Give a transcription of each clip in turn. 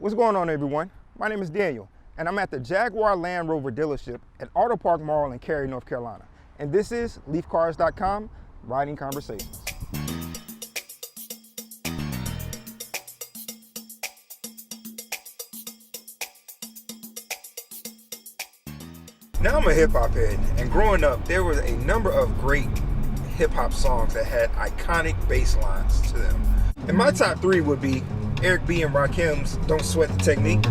What's going on, everyone? My name is Daniel, and I'm at the Jaguar Land Rover dealership at Auto Park Mall in Cary, North Carolina. And this is LeafCars.com Riding Conversations. Now I'm a hip hop head, and growing up, there was a number of great hip hop songs that had iconic bass lines to them. And my top three would be Eric B. and Rakim's Don't Sweat the Technique.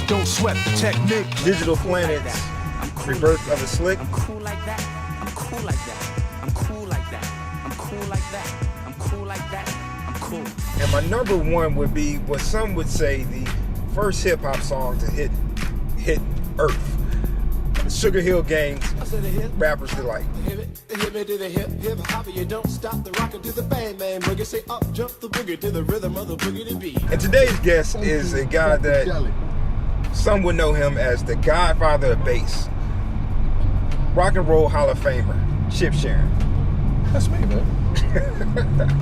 Don't sweat the technique. Digital Planet's Rebirth of the Slick. I'm cool like that. I'm cool like that. I'm cool like that. I'm cool like that. I'm cool like that. I'm cool. And my number one would be what some would say the first hip hop song to hit Earth. The Sugar Hill Gang's Rapper's Delight. Hip me to the hip hop, you don't stop the rockin' to the bang bang boogie. Say up jump the boogie to the rhythm of the boogie to beat. And today's guest is a guy that some would know him as the godfather of bass. Rock and Roll Hall of Famer, Chip Shearin. That's me, man.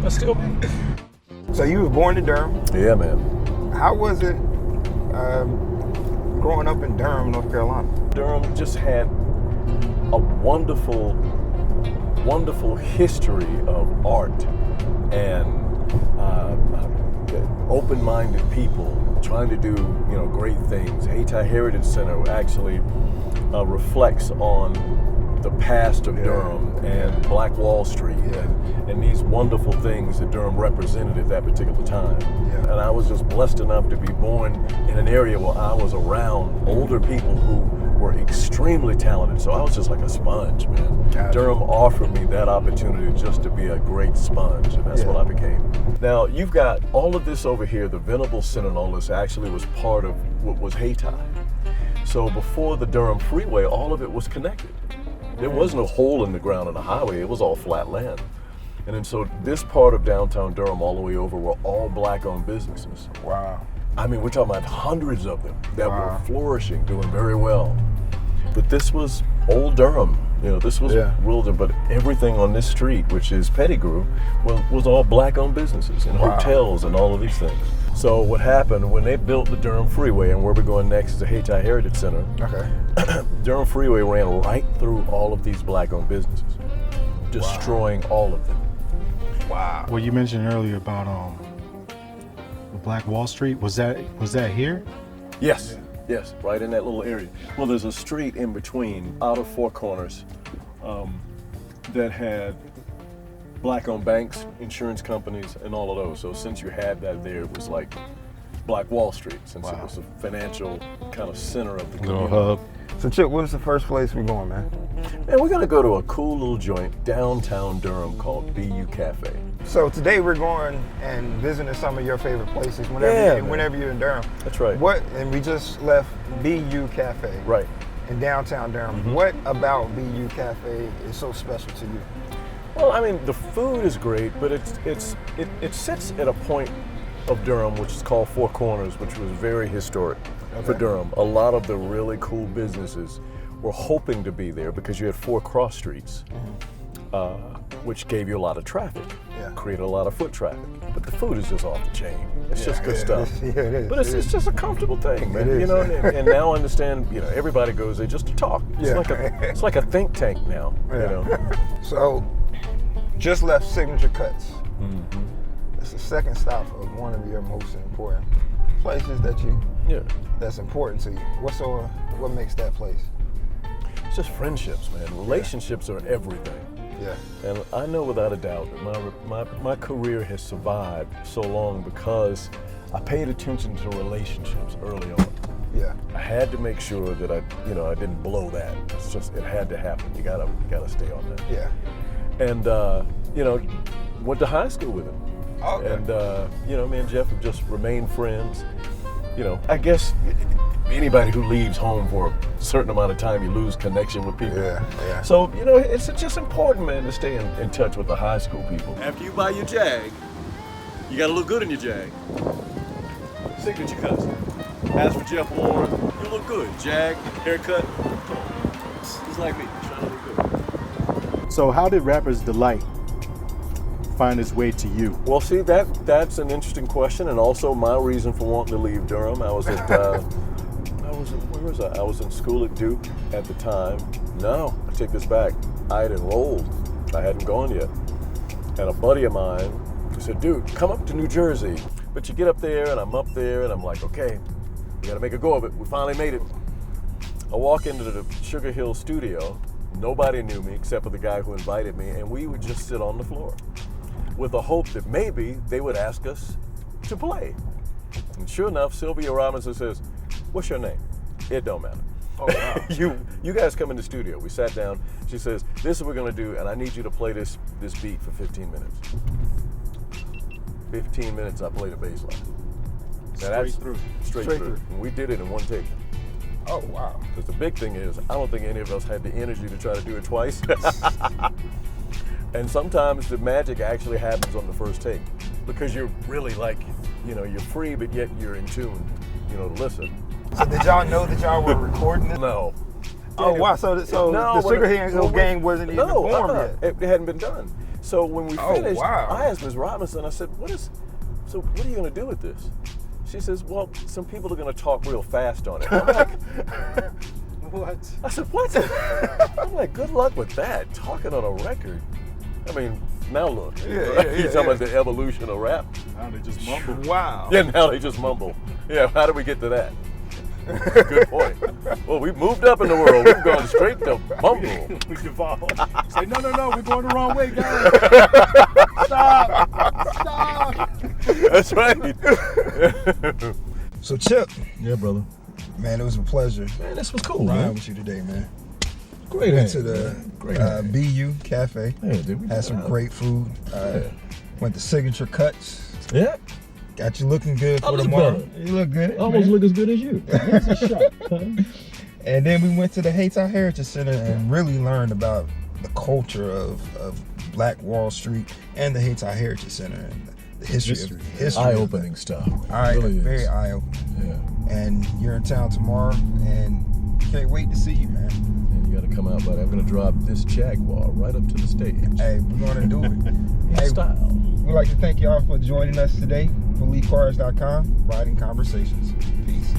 That's still me. So you were born in Durham. Yeah, man. How was it growing up in Durham, North Carolina? Durham just had a wonderful history of art and open-minded people trying to do great things. Hayti Heritage Center actually reflects on the past of Durham and Black Wall Street and these wonderful things that Durham represented at that particular time. And I was just blessed enough to be born in an area where I was around older people who were extremely talented. So I was just like a sponge, man. Gotcha. Durham offered me that opportunity just to be a great sponge, and that's what I became. Now, you've got all of this over here, the Venable Center and all this actually was part of what was Hayti. So before the Durham Freeway, all of it was connected. There was no hole in the ground on the highway, it was all flat land. And then so this part of downtown Durham all the way over were all black-owned businesses. Wow. I mean, we're talking about hundreds of them that were flourishing, doing very well. But this was old Durham. This was Wilder, but everything on this street, which is Pettigrew, was all black-owned businesses and hotels and all of these things. So what happened when they built the Durham Freeway, and where we're going next is the Hayti Heritage Center. Okay. Durham Freeway ran right through all of these black-owned businesses, destroying all of them. Wow. Well, you mentioned earlier about Black Wall Street. Was that here? Yes. Yes, right in that little area. Well, there's a street in between, out of Four Corners, that had black-owned banks, insurance companies, and all of those. So since you had that there, it was like Black Wall Street, since it was a financial kind of center of the community. Little hub. So Chip, what's the first place we're going, man? And we're gonna go to a cool little joint downtown Durham called BU Cafe. So today we're going and visiting some of your favorite places whenever you're in Durham. That's right. And we just left BU Cafe. Right. In downtown Durham. Mm-hmm. What about BU Cafe is so special to you? Well, I mean, the food is great, but it sits at a point of Durham which is called Four Corners, which was very historic for Durham. A lot of the really cool businesses were hoping to be there because you had four cross streets, which gave you a lot of traffic, created a lot of foot traffic. But the food is just off the chain. It's just good stuff. It is. But it's just a comfortable thing, man. It is. And now I understand. Everybody goes there just to talk. It's like a think tank now. So, just left Signature Cuts. Mm-hmm. It's the second stop of one of your most important places that's important to you. What makes that place? It's just friendships, man. Relationships are everything. Yeah. And I know without a doubt that my career has survived so long because I paid attention to relationships early on. Yeah. I had to make sure that I didn't blow that. It had to happen. You gotta stay on that. Yeah. And went to high school with him. Okay. And me and Jeff have just remained friends. I guess anybody who leaves home for a certain amount of time, you lose connection with people. Yeah. So, it's just important, man, to stay in touch with the high school people. After you buy your Jag, you gotta look good in your Jag. Signature Cuts. As for Jeff Warren, you look good. Jag, haircut, he's like me, trying to look good. So how did Rapper's Delight find its way to you? Well, see, that's an interesting question, and also my reason for wanting to leave Durham. I was at, where was I? I was in school at Duke at the time. No, I take this back. I had enrolled. I hadn't gone yet. And a buddy of mine said, dude, come up to New Jersey. But you get up there, and I'm up there, and I'm like, okay, we gotta make a go of it. We finally made it. I walk into the Sugar Hill studio. Nobody knew me except for the guy who invited me, and we would just sit on the floor with the hope that maybe they would ask us to play. And sure enough, Sylvia Robinson says, what's your name? It don't matter. Oh, wow. you guys come in the studio. We sat down. She says, this is what we're going to do, and I need you to play this beat for 15 minutes. 15 minutes, I played a bass line. Straight through. Straight through. And we did it in one take. Oh, wow. Because the big thing is, I don't think any of us had the energy to try to do it twice. And sometimes the magic actually happens on the first take because you're really like, you're free, but yet you're in tune, to listen. So did y'all know that y'all were recording it? No. Oh, wow. So the Sugar Hill gang wasn't even formed yet? It hadn't been done. So when we finished, wow. I asked Ms. Robinson, I said, what are you going to do with this? She says, well, some people are going to talk real fast on it. I'm like, what? I said, what? I'm like, good luck with that, talking on a record. I mean, now look. You're talking about the evolution of rap. Now they just mumble. Wow. Yeah, now they just mumble. Yeah, how do we get to that? Good point. Well, we've moved up in the world. We've gone straight to mumble. We devolved. Say, no, we're going the wrong way, guys. Stop. That's right. So, Chip, Yeah, brother. man, it was a pleasure Man, this was cool, riding man. with you today, man. Great Went hang, to the man. Great hang. BU Cafe. Yeah, dude, we Had some did. great food. Went to Signature Cuts. Yeah. Got you looking good I for look tomorrow. better. You look good. Almost man. look as good as you. That's a shot. And then we went to the Hayti Heritage Center and really learned about the culture of Black Wall Street and the Hayti Heritage Center and the history. Eye-opening stuff. Very is. eye-opening. Yeah. And you're in town tomorrow, and can't wait to see you, man. And you got to come out, buddy. I'm going to drop this Jaguar right up to the stage. Hey, we're gonna do it. In Hey, style. we'd like to thank y'all for joining us today for LeeCars.com, Riding Conversations. Peace.